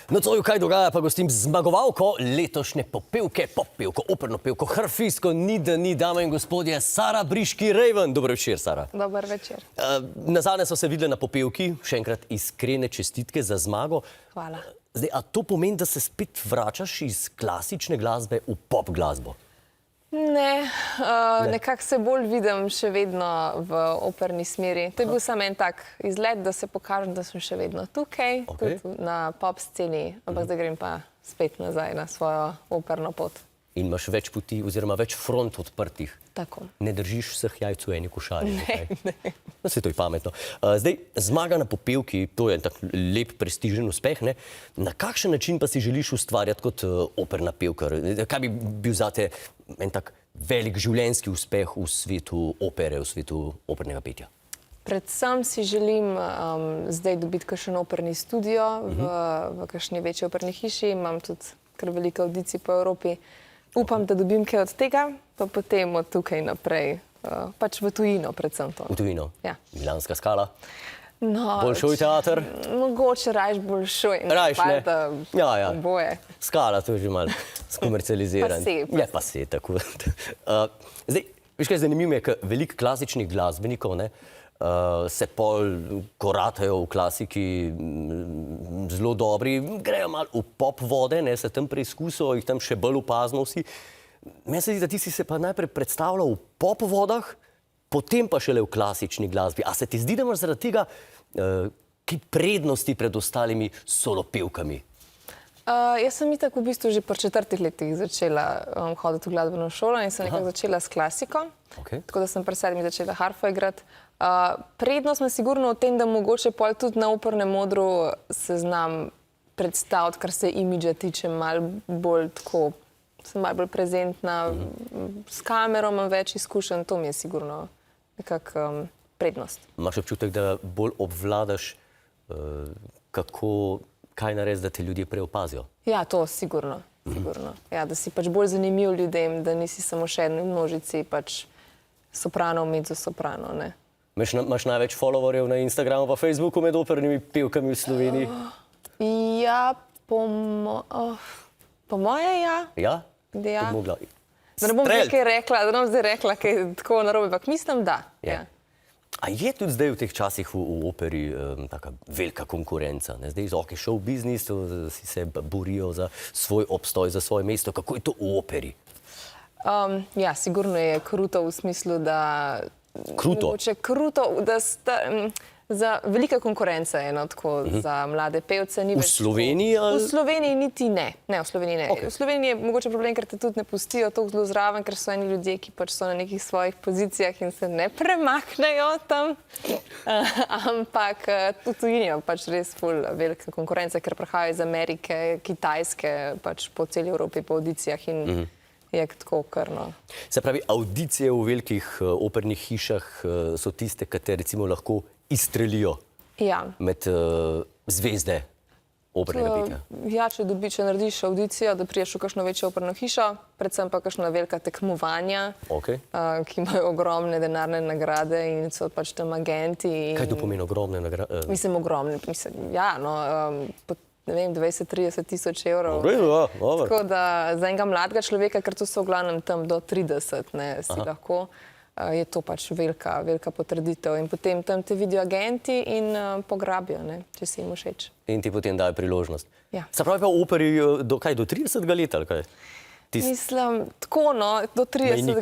Nocoj, kaj dogaja, pa gostim zmagovalko letošnje popevke, operno pevko, harfistko, ni da ni, dame in gospodje, Sara Briški-Raven. Dobro večer, Sara. Dober večer. Nazadnje so se videli na popevki, še enkrat iskrene čestitke za zmago. Hvala. Zdaj, a to pomeni, da se spet vračaš iz klasične glasbe v pop glasbo? Ne, nekako se bolj vidim še vedno v operni smeri. To je bil samo en tak izlet, da se pokažem, da sem še vedno tukaj, tudi na pop sceni, ampak zdaj grem pa spet nazaj na svojo operno pot. In imaš več poti oziroma več front odprtih. Tako. Ne držiš vseh jajc v eni košari. Ne. No, saj to je pametno. Zdaj, zmaga na popevki, to je en tak lep, prestižen uspeh, ne? Na kakšen način pa si želiš ustvarjati kot operna pevka? Kaj bi bil zate en tak velik življenjski uspeh v svetu opere, v svetu opernega petja? Predvsem si želim zdaj dobiti kakšen operni studio v kakšni večji operni hiši. Imam tudi kar veliko audicij po Evropi. Upam, da dobim kaj od tega, pa potem od tukaj naprej, pač v tujino predvsem to. V tujino? Ja. Milanska Skala? No, Bolšoj teater? Mogoče rajš Bolšoj. Rajš, ne? Ja. Oboje. Skala, to je že malo skomercializiran. Pa pa se, tako. Zdaj, veš kaj, zanimivo je, ker veliko klasičnih glasbenikov, ne, se pol koratajo v klasiki zelo dobri, grejo malo v pop vode, ne, se tam preizkusijo, jih tam še bolj opazno vsi. Meni se zdi, da ti si se pa najprej predstavljal v pop vodah, potem pa šele v klasični glasbi. A se ti zdi, da imaš zaradi tega kaj prednosti pred ostalimi solopevkami? Jaz sem itak v bistvu že po 4 letih začela hoditi v glasbeno šolo in sem nekako začela s klasiko. Tako da sem pri 7 začela harfo igrati. Prednost me sigurno v tem, da mogoče pol tudi na opernem odru se znam predstaviti, kar se imidža tiče, malo bolj tako, sem malo bolj prezentna, s kamero imam več izkušenj, to mi je sigurno nekako prednost. Imaš občutek, da bolj obvladaš, kaj narediti, da te ljudje prej opazijo? Ja, to sigurno. Ja, da si pač bolj zanimiv ljudem, da nisi samo še eni množici, pač soprano, mezzosoprano, ne. Imaš največ followerjev na Instagramu pa Facebooku med opernimi pevkami v Sloveniji? Ja, po moje, ja. Ja? Ja. Da ne bom zdaj rekla, kaj je tako narobe, ampak mislim, da. A je tudi zdaj v teh časih v operi taka velika konkurenca? Zdaj z show biznis, si se borijo za svoj obstoj, za svoje mesto. Kako je to v operi? Ja, sigurno je kruto v smislu, da... Kruto? Kruto, da za velika konkurenca je, tako, za mlade pevce. V Sloveniji? V Sloveniji niti ne. Ne, v Sloveniji ne. V Sloveniji je mogoče problem, ker te tudi ne pustijo toliko zelo zraven, ker so eni ljudje, ki pač so na nekih svojih pozicijah in se ne premaknejo tam. Ampak v tujini je pač res ful velika konkurenca, ker prihajajo iz Amerike, Kitajske, pač po celi Evropi po audicijah in je tako krno. Se pravi, audicije v velikih opernih hišah so tiste, katere recimo lahko izstrelijo med zvezde opernega petja? Ja, če narediš audicijo, da priješ v kakšno večjo operno hišo, predvsem pa kakšna velika tekmovanja, ki imajo ogromne denarne nagrade in so pač tam agenti. Kaj to pomeni ogromne nagrade? Mislim, ogromne. Ja, no, ne vem, 20-30 tisoč evrov. Tako da za enega mladega človeka, ker to so v glavnem tam do 30, ne, si lahko, je to pač velika potrditev. In potem tam te vidijo agenti in pograbijo, ne, če si jim všeč. In ti potem dajo priložnost. Ja. Se pravi pa v operi do 30 leta ali kaj? Mislim, tako no, do 30,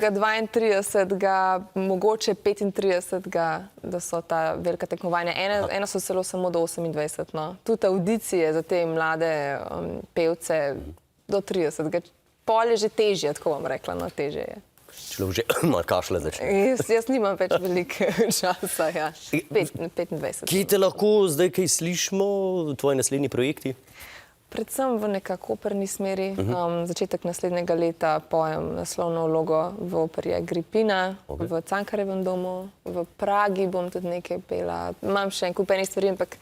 32, mogoče 35, da so ta velika tekmovanja. Ena so celo samo do 28, no. Tudi audicije za te mlade pevce do 30. Pol je že težje, tako bom rekla, no, težje je. Človek že malo kašle začne. Jaz nimam več veliko časa, ja. 25. Kje te lahko zdaj kaj slišimo, tvoji naslednji projekti? Predvsem v nekako operni smeri. Začetek naslednjega leta pojem naslovno vlogo v operi Agrippina, v Cankarjevem domu, v Pragi bom tudi nekaj pela. Imam še en kup enih stvari, ampak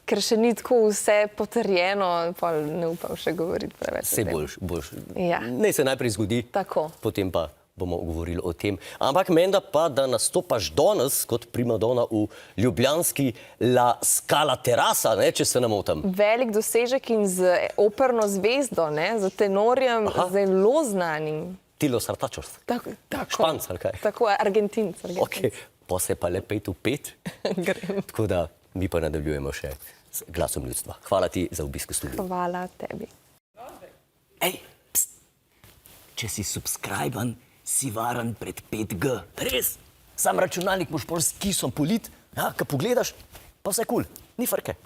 ker še ni tako vse potrjeno, pa ne upam še govoriti preveč. Saj boljš. Ja. Naj se najprej zgodi, tako. Potem pa bomo govorili o tem. Ampak menda pa, da nastopaš danes kot primadona v ljubljanski La Scala Terrasa, ne, če se ne motim. Velik dosežek in z operno zvezdo, ne, z tenorjem zelo znanim. Tilo Sartačos. Tako. Španc, ali kaj? Tako, Argentinc. Ok, pa se pa le 5 v 5. Grem. Tako da mi pa nadaljujemo še z glasom ljudstva. Hvala ti za obisk v studiu. Hvala tebi. Ej, pst, če si subscriben, si varen pred 5G. Res? Sam računalnik moš pol s kisom polit, ja, ko pogledaš, pa vse kul, ni frke.